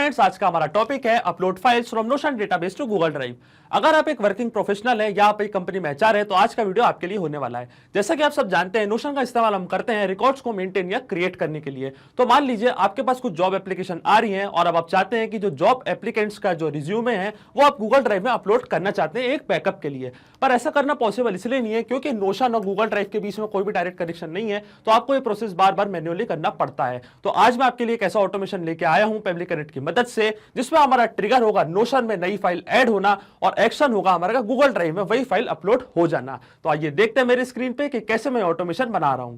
Friends, आज का हमारा टॉपिक है upload files from Notion database to Google drive. अगर आप एक वर्किंग प्रोफेशनल है या आप एक कंपनी में एचआर है तो आज का वीडियो आपके लिए होने वाला है। जैसा कि आप सब जानते हैं, नोशन का इस्तेमाल हम करते हैं रिकॉर्ड्स को मेंटेन या क्रिएट करने के लिए। तो मान लीजिए आपके पास कुछ जॉब एप्लीकेशन आ रही है और अब आप चाहते हैं कि जो जॉब एप्लीकेंट्स का जो रिज्यूमे है वो आप गूगल ड्राइव में अपलोड करना चाहते हैं एक बैकअप के लिए। पर ऐसा करना पॉसिबल इसलिए नहीं है क्योंकि नोशन और गूगल ड्राइव के बीच में कोई भी डायरेक्ट कनेक्शन नहीं है, तो आपको ये प्रोसेस बार बार मैन्युअली करना पड़ता है। तो आज मैं आपके लिए एक ऐसा ऑटोमेशन लेके आया हूं पेबली कनेक्ट की मदद से, जिसमें हमारा ट्रिगर होगा नोशन में नई फाइल ऐड होना और एक्शन होगा हमारा गूगल ड्राइव में वही फाइल अपलोड हो जाना। तो आइए देखते हैं मेरे स्क्रीन पे कि कैसे मैं ऑटोमेशन बना रहा हूं।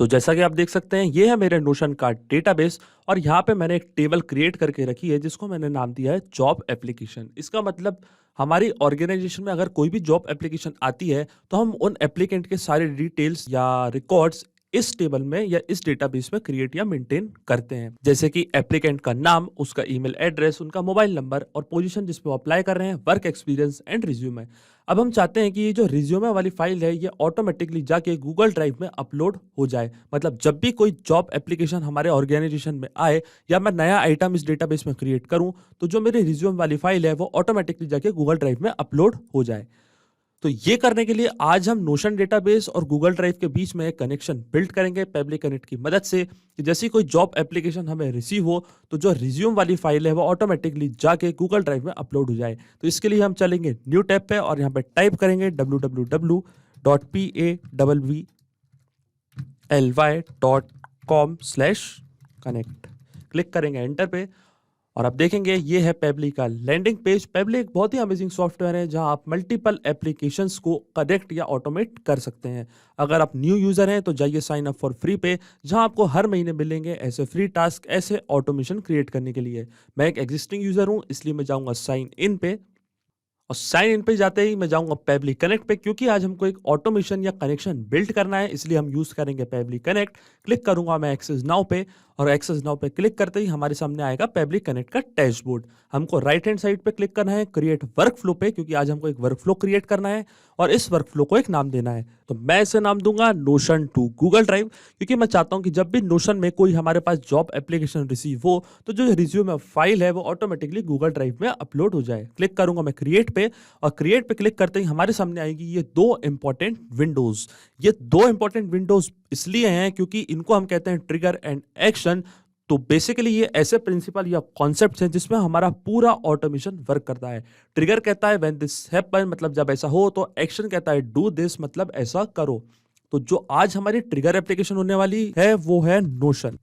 तो जैसा कि आप देख सकते हैं, ये है मेरे नोशन का डेटाबेस और यहाँ पे मैंने एक टेबल क्रिएट करके रखी है जिसको मैंने नाम दिया है जॉब एप्लीकेशन। इसका मतलब हमारी ऑर्गेनाइजेशन में अगर कोई भी जॉब एप्लीकेशन आती है तो हम उन एप्लीकेंट के सारे डिटेल्स या रिकॉर्ड्स इस टेबल में या इस डेटाबेस में क्रिएट या मेंटेन करते हैं। जैसे कि एप्लीकेंट का नाम, उसका ईमेल एड्रेस, उनका मोबाइल नंबर और पोजीशन जिस पे वो अप्लाई कर रहे हैं, वर्क एक्सपीरियंस एंड रिज्यूमे। अब हम चाहते हैं कि ये जो रिज्यूमे वाली फाइल है ये ऑटोमेटिकली जाके गूगल ड्राइव में अपलोड हो जाए। मतलब जब भी कोई जॉब एप्लीकेशन हमारे ऑर्गेनाइजेशन में आए या मैं नया आइटम इस डेटाबेस में क्रिएट करूं तो जो मेरी रिज्यूम वाली फाइल है वो ऑटोमेटिकली जाके गूगल ड्राइव में अपलोड हो जाए। तो ये करने के लिए आज हम नोशन डेटाबेस और गूगल ड्राइव के बीच में एक कनेक्शन बिल्ड करेंगे पेबली कनेक्ट की मदद से कि जैसी कोई जॉब एप्लीकेशन हमें रिसीव हो तो जो रिज्यूम वाली फाइल है वो ऑटोमेटिकली जाके गूगल ड्राइव में अपलोड हो जाए। तो इसके लिए हम चलेंगे न्यू टैब पे और यहाँ पे टाइप करेंगे www.pavly.com/connect। क्लिक करेंगे एंटर पे और आप देखेंगे ये है पेबली का लैंडिंग पेज। पेबली एक बहुत ही अमेजिंग सॉफ्टवेयर है जहां आप मल्टीपल एप्लीकेशंस को कनेक्ट या ऑटोमेट कर सकते हैं। अगर आप न्यू यूजर हैं तो जाइए साइन अप फॉर फ्री पे, जहां आपको हर महीने मिलेंगे ऐसे फ्री टास्क, ऐसे ऑटोमेशन क्रिएट करने के लिए। मैं एक एग्जिस्टिंग यूजर हूं इसलिए मैं जाऊंगा साइन इन पे और साइन इन पे जाते ही मैं जाऊंगा पेबली कनेक्ट पे, क्योंकि आज हमको एक ऑटोमेशन या कनेक्शन बिल्ड करना है इसलिए हम यूज करेंगे पेबली कनेक्ट। क्लिक करूंगा मैं एक्सेस नाउ पे और एक्सेस नाउ पे क्लिक करते ही हमारे सामने आएगा पेबली कनेक्ट का डैशबोर्ड। हमको राइट हैंड साइड पे क्लिक करना है क्रिएट वर्कफ्लो पे, क्योंकि आज हमको एक वर्कफ्लो क्रिएट करना है और इस वर्कफ्लो को एक नाम देना है। तो मैं इसे नाम दूंगा नोशन टू गूगल ड्राइव, क्योंकि मैं चाहता हूं कि जब भी नोशन में कोई हमारे पास जॉब एप्लीकेशन रिसीव हो तो जो रिज्यूमे फाइल है वो ऑटोमेटिकली गूगल ड्राइव में अपलोड हो जाए। क्लिक करूंगा मैं क्रिएट पे और क्रिएट पे क्लिक करते ही हमारे सामने आएगी ये दो इंपॉर्टेंट विंडोज। ये दो इंपॉर्टेंट विंडोज इसलिए हैं क्योंकि इनको हम कहते हैं ट्रिगर एंड एक्शन। तो बेसिकली ये ऐसे प्रिंसिपल या कॉन्सेप्ट्स हैं जिसमें हमारा पूरा ऑटोमेशन वर्क करता है। ट्रिगर कहता है व्हेन दिस हैपन, मतलब जब ऐसा हो, तो एक्शन कहता है डू दिस, मतलब ऐसा करो। तो जो आज हमारी ट्रिगर एप्लीकेशन होने वाली है वो है नोशन।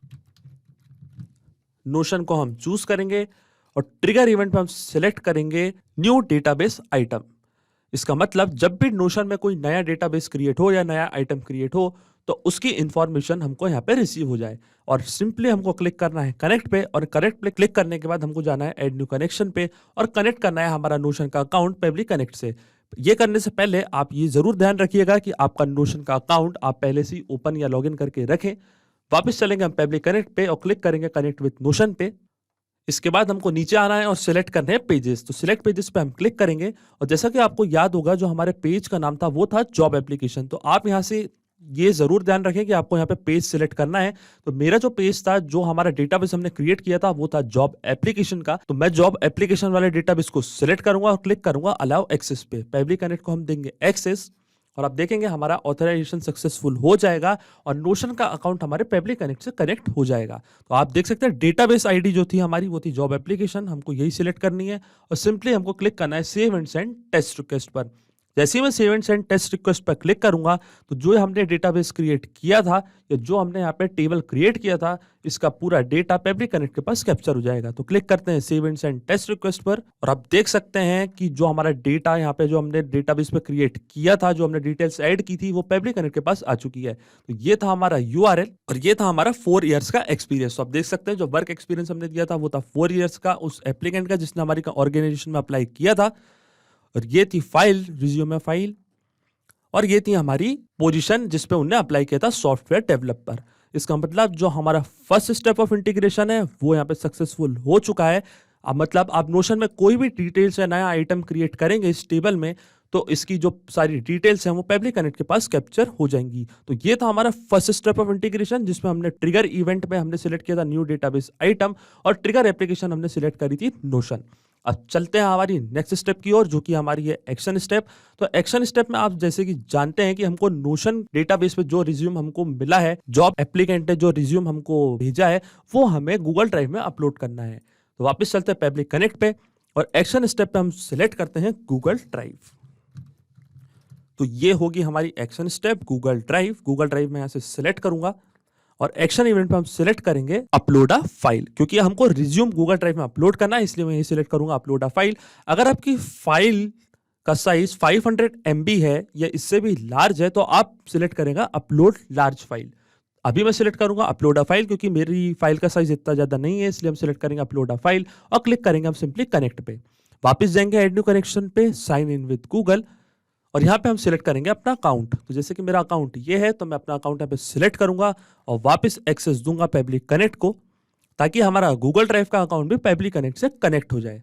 नोशन को हम चूज करेंगे और ट्रिगर इवेंट में हम सिलेक्ट करेंगे न्यू डेटाबेस आइटम। इसका मतलब जब भी नोशन में कोई नया डेटाबेस क्रिएट हो या नया आइटम क्रिएट हो तो उसकी इंफॉर्मेशन हमको यहाँ पे रिसीव हो जाए। और सिंपली हमको क्लिक करना है कनेक्ट पे और कनेक्ट पे क्लिक करने के बाद हमको जाना है ऐड न्यू कनेक्शन पे और कनेक्ट करना है हमारा नोशन का अकाउंट पेबली कनेक्ट से। ये करने से पहले आप ये जरूर ध्यान रखिएगा कि आपका नोशन का अकाउंट आप पहले से ओपन या लॉगिन करके रखें। वापस चलेंगे हम पेबली कनेक्ट पे और क्लिक करेंगे कनेक्ट विद नोशन पे। इसके बाद हमको नीचे आना है और सिलेक्ट करने हैं पेजेस। तो सिलेक्ट पेजेस पे हम क्लिक करेंगे और जैसा कि आपको याद होगा जो हमारे पेज का नाम था वो था जॉब एप्लीकेशन। तो आप यहाँ से ये जरूर ध्यान रखें कि आपको यहाँ पे पेज सिलेक्ट करना है। तो मेरा जो पेज था, जो हमारा डेटाबेस हमने क्रिएट किया था, वो था जॉब एप्लीकेशन का। तो मैं जॉब एप्लीकेशन वाले डेटाबेस को सिलेक्ट करूंगा और क्लिक करूंगा अलाउ एक्सेस पे। पेबली कनेक्ट को हम देंगे एक्सेस और आप देखेंगे हमारा ऑथराइजेशन सक्सेसफुल हो जाएगा और नोशन का अकाउंट हमारे पेबली कनेक्ट से कनेक्ट हो जाएगा। तो आप देख सकते हैं डेटाबेस आईडी जो थी हमारी वो थी जॉब एप्लीकेशन। हमको यही सिलेक्ट करनी है और सिंपली हमको क्लिक करना है save and send test request पर। जैसे ही मैं save and send test request पर क्लिक करूंगा तो जो हमने डेटाबेस क्रिएट किया था या जो हमने यहाँ पे टेबल क्रिएट किया था, इसका पूरा डेटा पेबली कनेक्ट के पास कैप्चर हो जाएगा। तो क्लिक करते हैं save and send test request पर और आप देख सकते हैं कि जो हमारा डेटा यहाँ पे जो हमने डेटाबेस पे क्रिएट किया था, जो हमने डिटेल्स ऐड की थी, वो पेबली कनेक्ट के पास आ चुकी है। तो ये था हमारा यूआरएल और ये था हमारा 4 इयर्स का एक्सपीरियंस। तो आप देख सकते हैं जो वर्क एक्सपीरियंस हमने दिया था वो था 4 इयर्स का उस एप्लीकेंट का जिसने हमारी ऑर्गेनाइजेशन में अप्लाई किया था। और ये थी फाइल, रिज्यूमे फाइल, और ये थी हमारी पोजीशन जिस पे उन्होंने अप्लाई किया था सॉफ्टवेयर डेवलपर। इसका मतलब जो हमारा फर्स्ट स्टेप ऑफ इंटीग्रेशन है वो यहाँ पे सक्सेसफुल हो चुका है। अब मतलब आप नोशन में कोई भी डिटेल्स या नया आइटम क्रिएट करेंगे इस टेबल में तो इसकी जो सारी डिटेल्स हैं वो पेबली कनेक्ट के पास कैप्चर हो जाएंगी। तो ये था हमारा फर्स्ट स्टेप ऑफ इंटीग्रेशन, जिसमें हमने ट्रिगर इवेंट में हमने सिलेक्ट किया था न्यू डेटाबेस आइटम, और ट्रिगर एप्लीकेशन हमने सिलेक्ट करी थी नोशन। अब चलते हैं हमारी नेक्स्ट स्टेप की ओर, जो कि हमारी है एक्शन स्टेप। तो एक्शन स्टेप में आप जैसे कि जानते हैं कि हमको नोशन डेटाबेस पे जो रिज्यूम हमको मिला है, जॉब एप्लीकेंट ने जो रिज्यूम हमको भेजा है, वो हमें गूगल ड्राइव में अपलोड करना है। तो वापस चलते हैं पेबली कनेक्ट पे, और एक्शन स्टेप पे हम सिलेक्ट करते हैं गूगल ड्राइव। तो ये होगी हमारी action step Google drive. Google drive में यहाँ से सिलेक्ट करूंगा, और एक्शन इवेंट पे हम सिलेक्ट करेंगे अपलोड अ फाइल, क्योंकि हमको रिज्यूम गूगल ड्राइव में अपलोड करना है, इसलिए मैं ये सिलेक्ट करूंगा अपलोड अ फाइल। अगर आपकी फाइल का साइज 500 MB है या इससे भी लार्ज है, तो आप सिलेक्ट करेंगे अपलोड लार्ज फाइल। अभी मैं सिलेक्ट करूंगा अपलोड अ फाइल, क्योंकि मेरी फाइल का साइज इतना ज्यादा नहीं है, इसलिए हम सिलेक्ट करेंगे अपलोड अ फाइल, और क्लिक करेंगे हम सिंपली कनेक्ट पे। वापिस जाएंगे एड न्यू कनेक्शन पे, साइन इन विद गूगल, और यहाँ पे हम सिलेक्ट करेंगे अपना अकाउंट। तो जैसे कि मेरा अकाउंट ये है, तो मैं अपना अकाउंट यहाँ पे सिलेक्ट करूंगा और वापस एक्सेस दूंगा पेबली कनेक्ट को, ताकि हमारा गूगल ड्राइव का अकाउंट भी पेबली कनेक्ट से कनेक्ट हो जाए।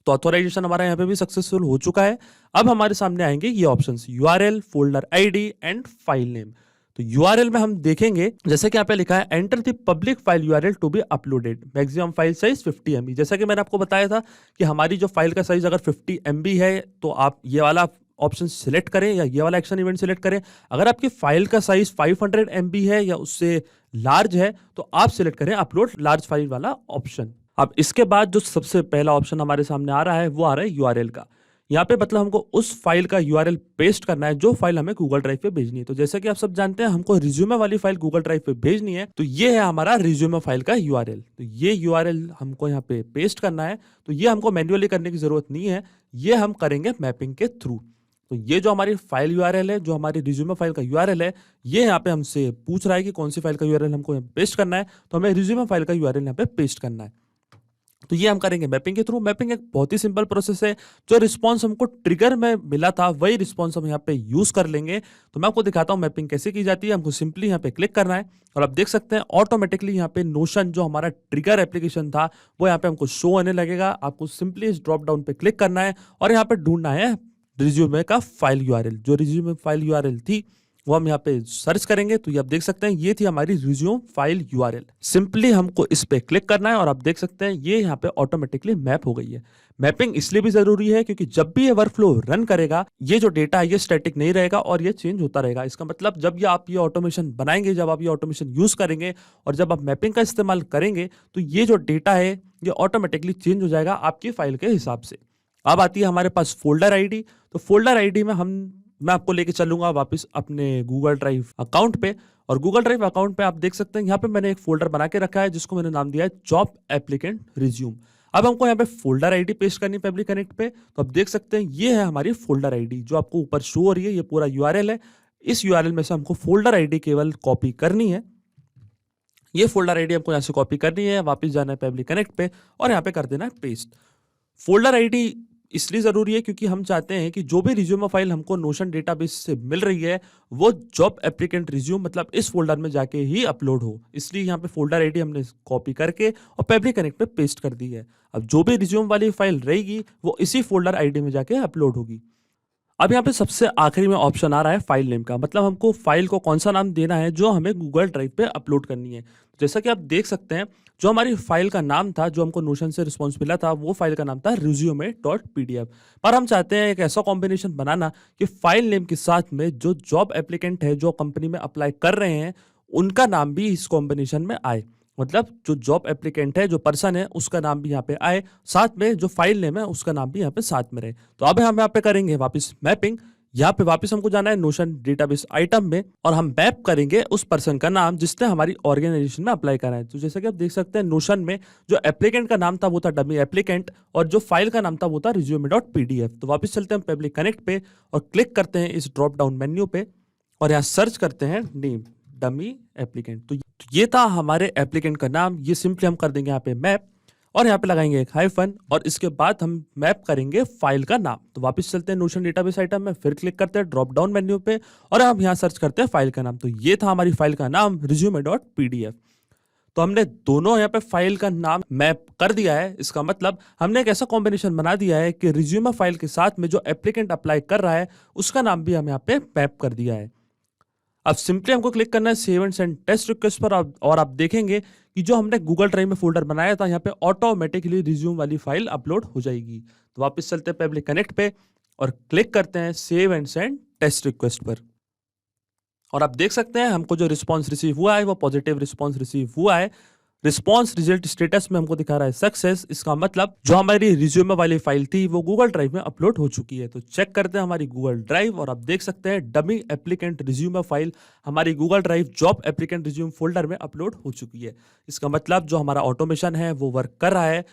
तो ऑथोराइजेशन हमारा यहाँ पे भी सक्सेसफुल हो चुका है। अब हमारे सामने आएंगे ये options, URL, folder ID and file name. तो URL में हम देखेंगे, जैसे कि यहाँ पे लिखा है enter the public file URL to be uploaded, maximum file size 50 MB। जैसा कि मैंने आपको बताया था कि हमारी जो फाइल का साइज अगर 50 MB है, तो आप ये वाला ऑप्शन सिलेक्ट करें या ये वाला एक्शन इवेंट सिलेक्ट करें। अगर आपकी फाइल का साइज 500 MB है या उससे लार्ज है, तो आप सिलेक्ट करें अपलोड लार्ज फाइल वाला ऑप्शन। अब इसके बाद जो सबसे पहला ऑप्शन हमारे सामने आ रहा है, वो आ रहा है URL का। यहाँ पे मतलब हमको उस फाइल का URL पेस्ट करना है जो फाइल हमें गूगल ड्राइव पे भेजनी है। तो जैसे कि आप सब जानते हैं, हमको रिज्यूमे वाली फाइल गूगल ड्राइव पे भेजनी है, तो ये है हमारा रिज्यूमे फाइल का URL। तो ये URL हमको यहाँ पे पेस्ट करना है। तो ये हमको मैन्युअली करने की जरूरत नहीं है, ये हम करेंगे मैपिंग के थ्रू। तो ये जो हमारी फाइल URL है, जो हमारी रिज्यूमे फाइल का URL है, ये यहाँ पे हमसे पूछ रहा है कि कौन सी फाइल का URL हमको यहाँ पेस्ट करना है। तो हमें रिज्यूमे फाइल का URL यहाँ पे पेस्ट करना है। तो ये हम करेंगे मैपिंग के थ्रू। मैपिंग एक बहुत ही सिंपल प्रोसेस है। जो रिस्पॉन्स हमको ट्रिगर में मिला था, वही रिस्पॉन्स हम यहाँ पे यूज कर लेंगे। तो मैं आपको दिखाता हूँ मैपिंग कैसे की जाती है। हमको सिंपली यहाँ पे क्लिक करना है, और आप देख सकते हैं ऑटोमेटिकली यहाँ पे नोशन जो हमारा ट्रिगर एप्लीकेशन था, वो यहाँ पे हमको शो होने लगेगा। आपको सिंपली इस ड्रॉप डाउन पे क्लिक करना है, और यहाँ पे ढूंढना है रिज्यूमे का फाइल URL। जो रिज्यूमे फाइल URL थी, वो हम यहाँ पे सर्च करेंगे। तो ये आप देख सकते हैं, ये थी हमारी रिज्यूम फाइल URL। सिंपली हमको इस पे क्लिक करना है, और आप देख सकते हैं ये यहाँ पे ऑटोमेटिकली मैप हो गई है। मैपिंग इसलिए भी जरूरी है क्योंकि जब भी ये वर्कफ्लो रन करेगा, ये जो डेटा है ये स्टैटिक नहीं रहेगा और ये चेंज होता रहेगा। इसका मतलब जब आप ये ऑटोमेशन बनाएंगे, जब आप ये ऑटोमेशन यूज करेंगे, और जब आप मैपिंग का इस्तेमाल करेंगे, तो ये जो डेटा है ये ऑटोमेटिकली चेंज हो जाएगा आपकी फाइल के हिसाब से। अब आती है हमारे पास फोल्डर ID। तो फोल्डर ID में मैं आपको लेके चलूंगा वापस अपने गूगल ड्राइव अकाउंट पे, और गूगल ड्राइव अकाउंट पे आप देख सकते हैं यहाँ पे मैंने एक फोल्डर बना के रखा है, जिसको मैंने नाम दिया है जॉब एप्लीकेंट रिज्यूम। अब हमको यहाँ पे फोल्डर ID पेस्ट करनी है पेबली कनेक्ट पे। तो आप देख सकते हैं ये है हमारी फोल्डर ID, जो आपको ऊपर शो हो रही है। ये पूरा URL है। इस URL में से हमको फोल्डर ID केवल कॉपी करनी है। ये फोल्डर ID हमको यहाँ से कॉपी करनी है, वापिस जाना है पेबली कनेक्ट पे, और यहाँ पे कर देना है पेस्ट। फोल्डर ID इसलिए जरूरी है क्योंकि हम चाहते हैं कि जो भी रिज्यूम फाइल हमको नोशन डेटाबेस से मिल रही है, वो जॉब एप्लीकेंट रिज्यूम मतलब इस फोल्डर में जाके ही अपलोड हो। इसलिए यहाँ पे फोल्डर ID हमने कॉपी करके और पेबली कनेक्ट पे पेस्ट कर दी है। अब जो भी रिज्यूम वाली फाइल रहेगी, वो इसी फोल्डर ID में जाके अपलोड होगी। अब यहाँ पे सबसे आखिरी में ऑप्शन आ रहा है फाइल नेम का, मतलब हमको फाइल को कौन सा नाम देना है जो हमें गूगल ड्राइव पे अपलोड करनी है। जैसा कि आप देख सकते हैं, जो हमारी फाइल का नाम था, जो हमको नोशन से रिस्पॉन्स मिला था, वो फाइल का नाम था resume.pdf। पर हम चाहते हैं एक ऐसा कॉम्बिनेशन बनाना कि फाइल नेम के साथ में जो जॉब एप्लीकेंट है, जो कंपनी में अप्लाई कर रहे हैं, उनका नाम भी इस कॉम्बिनेशन में आए। मतलब जो जॉब एप्लीकेंट है, जो पर्सन है, उसका नाम भी यहाँ पे आए, साथ में जो फाइल नेम है उसका नाम भी यहाँ पे साथ में रहे। तो अब हम यहाँ पे करेंगे वापस मैपिंग। यहाँ पे वापस हमको जाना है नोशन डेटाबेस आइटम में, और हम मैप करेंगे उस पर्सन का नाम जिसने हमारी ऑर्गेनाइजेशन में अप्लाई करा है। तो जैसे कि आप देख सकते हैं, नोशन में जो एप्लीकेंट का नाम था वो था डमी एप्लीकेंट, और जो फाइल का नाम था वो था resume.pdf। तो वापस चलते हैं पेबली कनेक्ट पे और क्लिक करते हैं इस ड्रॉप डाउन मेन्यू पे, और यहाँ सर्च करते हैं नेम डमी एप्लीकेंट। तो ये था हमारे एप्लीकेंट का नाम। ये सिंपली हम कर देंगे यहाँ पे मैप, और यहाँ पे लगाएंगे एक हाइफन, और इसके बाद हम मैप करेंगे फाइल का नाम। तो वापस चलते हैं नोशन डेटाबेस आइटम में, फिर क्लिक करते हैं ड्रॉप डाउन मेन्यू पे, और हम यहाँ सर्च करते हैं फाइल का नाम। तो ये था हमारी फाइल का नाम resume.pdf। तो हमने दोनों यहाँ पे फाइल का नाम मैप कर दिया है। इसका मतलब हमने एक ऐसा कॉम्बिनेशन बना दिया है कि रिज्यूमे फाइल के साथ में जो एप्लीकेंट अप्लाई कर रहा है उसका नाम भी हम यहाँ पे मैप कर दिया है। अब सिंपली हमको क्लिक करना है save and send test request पर और आप देखेंगे कि जो हमने गूगल ड्राइव में फोल्डर बनाया था यहाँ पे ऑटोमेटिकली रिज्यूम वाली फाइल अपलोड हो जाएगी। तो वापस चलते हैं पब्लिक कनेक्ट पे और क्लिक करते हैं save and send test request पर और आप देख सकते हैं हमको जो रिस्पॉन्स रिसीव हुआ है वो पॉजिटिव रिस्पॉन्स रिसीव हुआ है। रिस्पॉन्स रिजल्ट स्टेटस में हमको दिखा रहा है सक्सेस। इसका मतलब जो हमारी रिज्यूमे वाली फाइल थी वो गूगल ड्राइव में अपलोड हो चुकी है। तो चेक करते हैं हमारी गूगल ड्राइव और आप देख सकते हैं डमी एप्लीकेंट रिज्यूमे फाइल हमारी Google drive job applicant resume folder में अपलोड हो चुकी है। इसका मतलब जो हमारा ऑटोमेशन है वो वर्क कर रहा है।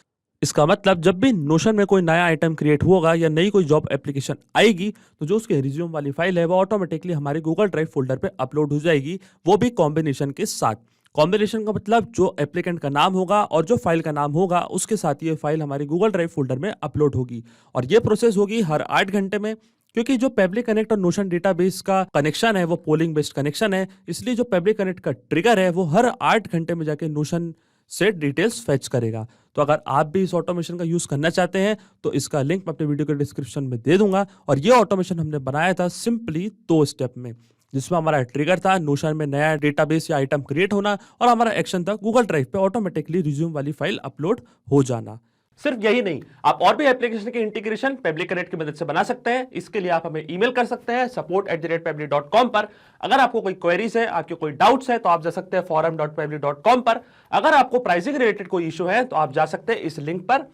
इसका मतलब जब भी नोशन में कोई नया आइटम क्रिएट होगा या नई कोई जॉब एप्लीकेशन आएगी तो जो उसके रिज्यूम वाली फाइल है वो ऑटोमेटिकली हमारे गूगल ड्राइव फोल्डर पे अपलोड हो जाएगी, वो भी कॉम्बिनेशन के साथ। कॉम्बिनेशन का मतलब जो एप्लीकेंट का नाम होगा और जो फाइल का नाम होगा उसके साथ ये फाइल हमारी गूगल ड्राइव फोल्डर में अपलोड होगी और ये प्रोसेस होगी हर 8 घंटे में। क्योंकि जो पब्लिक कनेक्ट और नोशन डेटाबेस का कनेक्शन है वो पोलिंग बेस्ड कनेक्शन है, इसलिए जो पब्लिक कनेक्ट का ट्रिगर है वो हर 8 घंटे में जाके नोशन से डिटेल्स फेच करेगा। तो अगर आप भी इस ऑटोमेशन का यूज करना चाहते हैं तो इसका लिंक मैं अपने वीडियो के डिस्क्रिप्शन में दे दूंगा। और ये ऑटोमेशन हमने बनाया था सिंपली 2 स्टेप में, जिसमें हमारा ट्रिगर था नोशन में नया डेटाबेस या आइटम क्रिएट होना और हमारा एक्शन था गूगल ड्राइव पे ऑटोमेटिकली रिज्यूम वाली फाइल अपलोड हो जाना। सिर्फ यही नहीं, आप और भी एप्लीकेशन के इंटीग्रेशन पब्लिक कनेक्ट की मदद से बना सकते हैं। इसके लिए आप हमें ईमेल कर सकते हैं support@pabli.com पर। अगर आपको कोई क्वेरीज है, आपके कोई डाउट्स है तो आप जा सकते हैं forum.pabli.com पर। अगर आपको प्राइसिंग रिलेटेड कोई इशू है तो आप जा सकते हैं इस लिंक पर।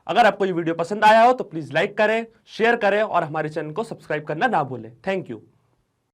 अगर आपको ये वीडियो पसंद आया हो तो प्लीज लाइक करें, शेयर करें और हमारे चैनल को सब्सक्राइब करना ना भूलें। Thank you.